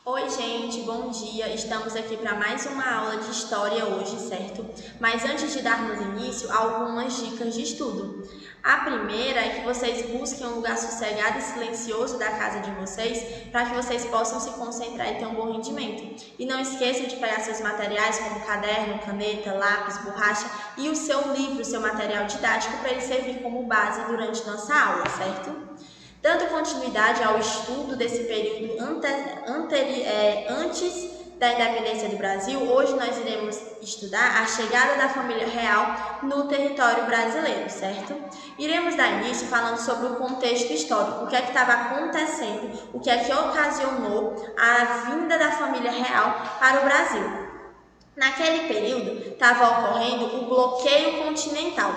Oi, gente, bom dia. Estamos aqui para mais uma aula de história hoje, certo? Mas antes de darmos início, algumas dicas de estudo. A primeira é que vocês busquem um lugar sossegado e silencioso da casa de vocês para que vocês possam se concentrar e ter um bom rendimento. E não esqueçam de pegar seus materiais como caderno, caneta, lápis, borracha e o seu livro, seu material didático para ele servir como base durante nossa aula, certo? Dando continuidade ao estudo desse período antes da independência do Brasil, hoje nós iremos estudar a chegada da família real no território brasileiro, certo? Iremos dar início falando sobre o contexto histórico, o que é que estava acontecendo, o que é que ocasionou a vinda da família real para o Brasil. Naquele período, estava ocorrendo o bloqueio continental,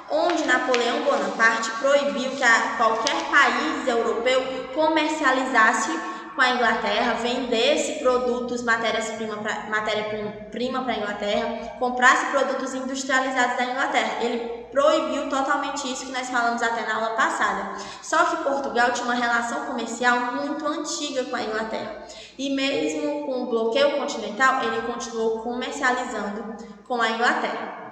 onde Napoleão Bonaparte proibiu que qualquer país europeu comercializasse com a Inglaterra, vendesse produtos, matéria-prima para a Inglaterra, comprasse produtos industrializados da Inglaterra. Ele proibiu totalmente isso que nós falamos até na aula passada. Só que Portugal tinha uma relação comercial muito antiga com a Inglaterra. E mesmo com o bloqueio continental, ele continuou comercializando com a Inglaterra.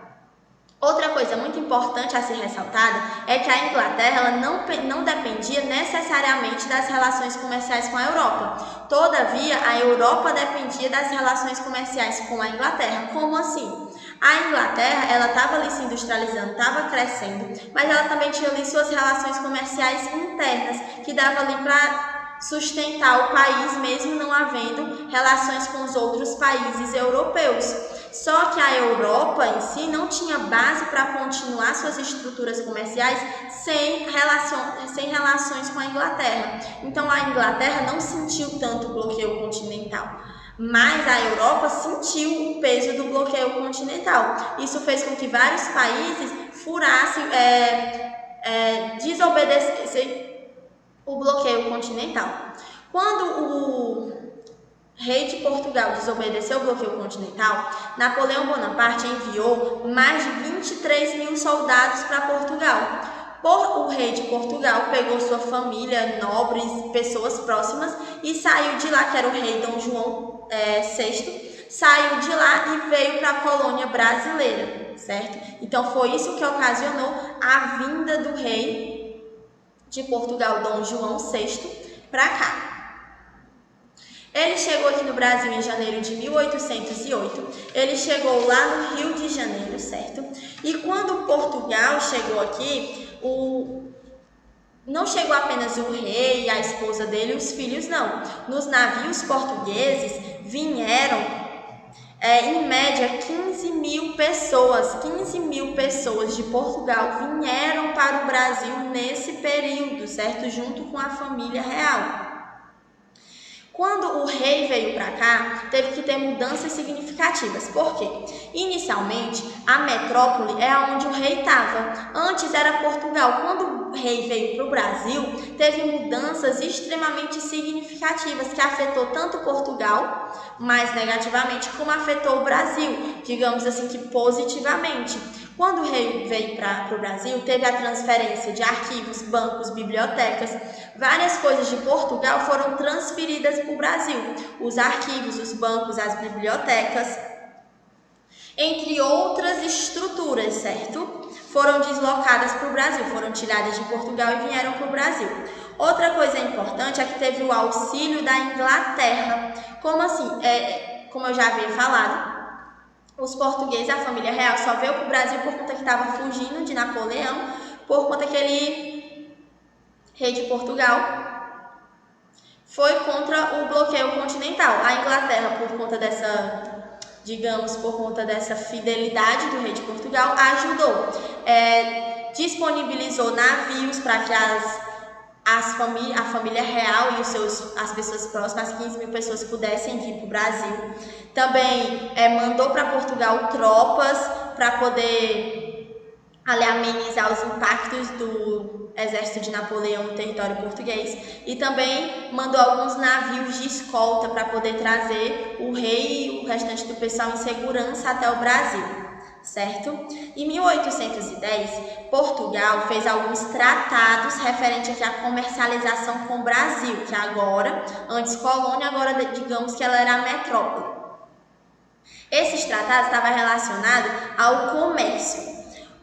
Outra coisa muito importante a ser ressaltada é que a Inglaterra ela não dependia necessariamente das relações comerciais com a Europa. Todavia, a Europa dependia das relações comerciais com a Inglaterra. Como assim? A Inglaterra ela estava ali se industrializando, estava crescendo, mas ela também tinha ali suas relações comerciais internas, que dava ali para sustentar o país, mesmo não havendo relações com os outros países europeus. Só que a Europa em si não tinha base para continuar suas estruturas comerciais sem relações com a Inglaterra. Então a Inglaterra não sentiu tanto o bloqueio continental, mas a Europa sentiu o peso do bloqueio continental. Isso fez com que vários países desobedecessem o bloqueio continental. Quando o rei de Portugal desobedeceu o bloqueio continental, Napoleão Bonaparte enviou mais de 23 mil soldados para Portugal. O rei de Portugal pegou sua família, nobres, pessoas próximas e saiu de lá, que era o rei Dom João VI, saiu de lá e veio para a colônia brasileira, certo? Então foi isso que ocasionou a vinda do rei de Portugal, Dom João VI, para cá. Ele chegou aqui no Brasil em janeiro de 1808, ele chegou lá no Rio de Janeiro, certo? E quando Portugal chegou aqui, não chegou apenas o rei, a esposa dele e os filhos, não. Nos navios portugueses vieram em média 15 mil pessoas de Portugal vieram para o Brasil nesse período, certo? Junto com a família real. Quando o rei veio para cá, teve que ter mudanças significativas. Por quê? Inicialmente, a metrópole é onde o rei estava. Antes era Portugal. Quando o rei veio para o Brasil, teve mudanças extremamente significativas que afetou tanto Portugal, mais negativamente, como afetou o Brasil, digamos assim que positivamente. Quando o rei veio para o Brasil, teve a transferência de arquivos, bancos, bibliotecas, várias coisas de Portugal foram transferidas para o Brasil. Os arquivos, os bancos, as bibliotecas, entre outras estruturas, certo? Foram deslocadas para o Brasil, foram tiradas de Portugal e vieram para o Brasil. Outra coisa importante é que teve o auxílio da Inglaterra. Como assim? Como eu já havia falado, os portugueses, a família real, só veio para o Brasil por conta que estava fugindo de Napoleão, por conta que ele, rei de Portugal, foi contra o bloqueio continental. A Inglaterra, por conta dessa fidelidade do rei de Portugal, ajudou. Disponibilizou navios para que a família real e as pessoas próximas, as 15 mil pessoas, pudessem vir para o Brasil. Também mandou para Portugal tropas para poder amenizar os impactos do exército de Napoleão no território português. E também mandou alguns navios de escolta para poder trazer o rei e o restante do pessoal em segurança até o Brasil, certo? Em 1810, Portugal fez alguns tratados referentes à comercialização com o Brasil, que agora, antes colônia, agora digamos que ela era a metrópole. Esses tratados estavam relacionados ao comércio.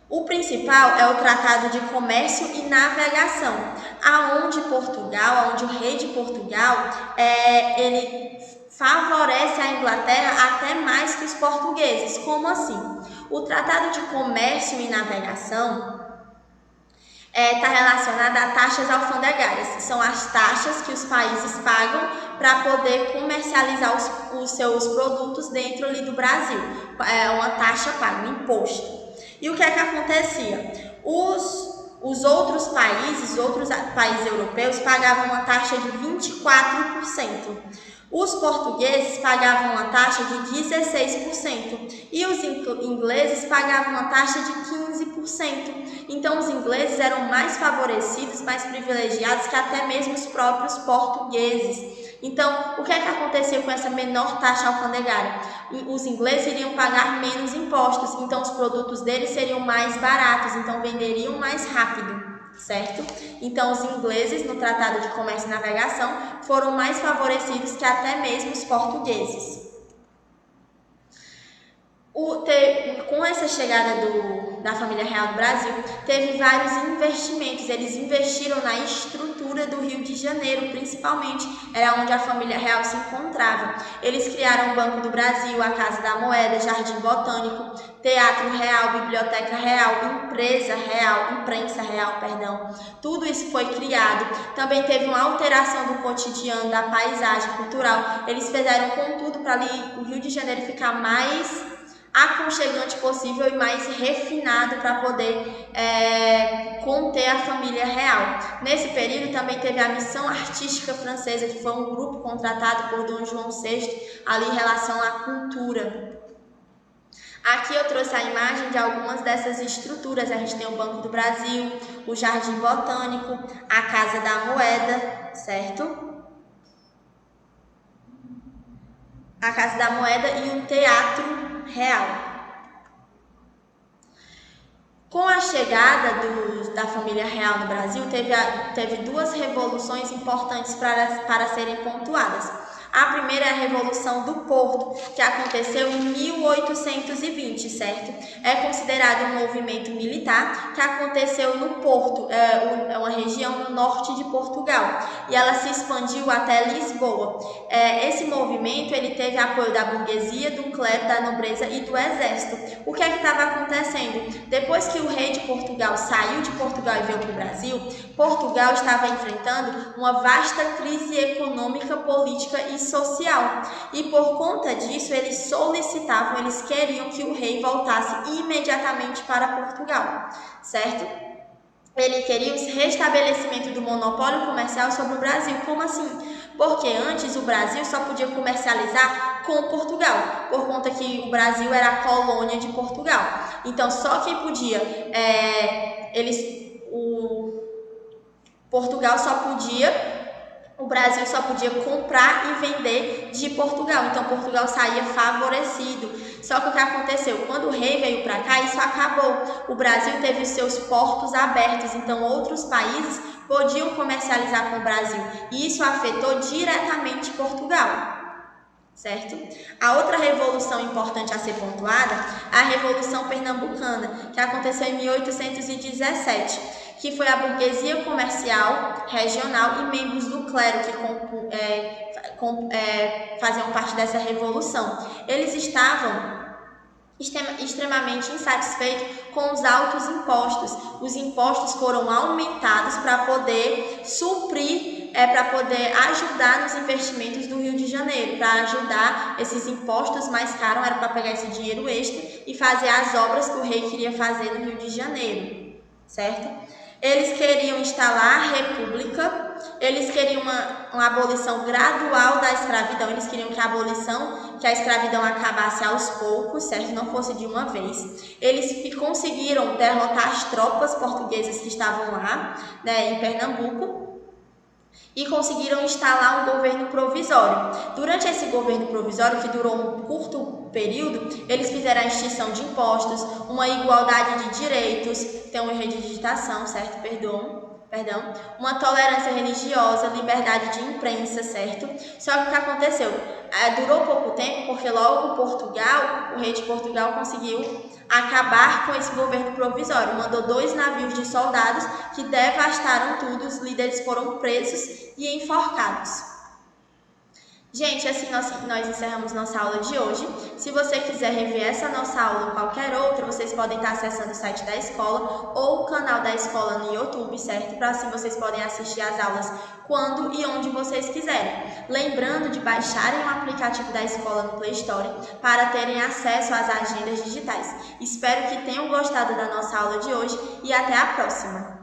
O principal é o Tratado de Comércio e Navegação, aonde o rei de Portugal, ele favorece a Inglaterra até mais que os portugueses. Como assim? O Tratado de Comércio e Navegação está relacionado a taxas alfandegárias. São as taxas que os países pagam para poder comercializar os seus produtos dentro ali do Brasil. É uma taxa paga, um imposto. E o que é que acontecia? Os outros países europeus pagavam uma taxa de 24%. Os portugueses pagavam uma taxa de 16% e os ingleses pagavam uma taxa de 15%. Então, os ingleses eram mais favorecidos, mais privilegiados que até mesmo os próprios portugueses. Então, o que é que acontecia com essa menor taxa alfandegária? Os ingleses iriam pagar menos impostos, então os produtos deles seriam mais baratos, então venderiam mais rápido, certo? Então, os ingleses, no Tratado de Comércio e Navegação, foram mais favorecidos que até mesmo os portugueses. Com essa chegada da família real do Brasil, teve vários investimentos. Eles investiram na estrutura do Rio de Janeiro, principalmente, era onde a família real se encontrava. Eles criaram o Banco do Brasil, a Casa da Moeda, Jardim Botânico, Teatro Real, Biblioteca Real, Imprensa Real, perdão. Tudo isso foi criado. Também teve uma alteração do cotidiano, da paisagem cultural. Eles fizeram com tudo para ali o Rio de Janeiro ficar mais aconchegante possível e mais refinado para poder conter a família real. Nesse período também teve a Missão Artística Francesa, que foi um grupo contratado por Dom João VI ali em relação à cultura. Aqui eu trouxe a imagem de algumas dessas estruturas. A gente tem o Banco do Brasil, o Jardim Botânico, a Casa da Moeda, certo? A Casa da Moeda e o Teatro Real. Com a chegada da família real no Brasil, teve duas revoluções importantes para serem pontuadas. A primeira é a Revolução do Porto, que aconteceu em 1820, certo? É considerado um movimento militar que aconteceu no Porto, é uma região no norte de Portugal, e ela se expandiu até Lisboa. Esse movimento ele teve apoio da burguesia, do clero, da nobreza e do exército. O que é que estava acontecendo? Depois que o rei de Portugal saiu de Portugal e veio para o Brasil, Portugal estava enfrentando uma vasta crise econômica, política e social. E por conta disso, eles queriam que o rei voltasse imediatamente para Portugal, certo? Ele queria o restabelecimento do monopólio comercial sobre o Brasil. Como assim? Porque antes o Brasil só podia comercializar com Portugal, por conta que o Brasil era a colônia de Portugal. Então, só quem podia, o Brasil só podia comprar e vender de Portugal, então Portugal saía favorecido. Só que o que aconteceu? Quando o rei veio para cá, isso acabou. O Brasil teve os seus portos abertos, então outros países podiam comercializar com o Brasil. E isso afetou diretamente Portugal, certo? A outra revolução importante a ser pontuada é a Revolução Pernambucana, que aconteceu em 1817. Que foi a burguesia comercial, regional e membros do clero que faziam parte dessa revolução. Eles estavam extremamente insatisfeitos com os altos impostos. Os impostos foram aumentados para poder suprir, para poder ajudar nos investimentos do Rio de Janeiro, para ajudar esses impostos mais caros, era para pegar esse dinheiro extra e fazer as obras que o rei queria fazer no Rio de Janeiro, certo? Eles queriam instalar a república, eles queriam uma abolição gradual da escravidão, eles queriam que a escravidão acabasse aos poucos, certo? Não fosse de uma vez. Eles conseguiram derrotar as tropas portuguesas que estavam lá, né, em Pernambuco, e conseguiram instalar um governo provisório. Durante esse governo provisório, que durou um curto período, eles fizeram a extinção de impostos, uma igualdade de direitos, tem uma redigitação, certo? Perdão, uma tolerância religiosa, liberdade de imprensa, certo? Só que o que aconteceu? Durou pouco tempo, porque logo Portugal, o rei de Portugal conseguiu acabar com esse governo provisório. Mandou 2 navios de soldados que devastaram tudo, os líderes foram presos e enforcados. Gente, assim nós encerramos nossa aula de hoje. Se você quiser rever essa nossa aula ou qualquer outra, vocês podem estar acessando o site da escola ou o canal da escola no YouTube, certo? Para assim vocês podem assistir as aulas quando e onde vocês quiserem. Lembrando de baixarem o aplicativo da escola no Play Store para terem acesso às agendas digitais. Espero que tenham gostado da nossa aula de hoje e até a próxima!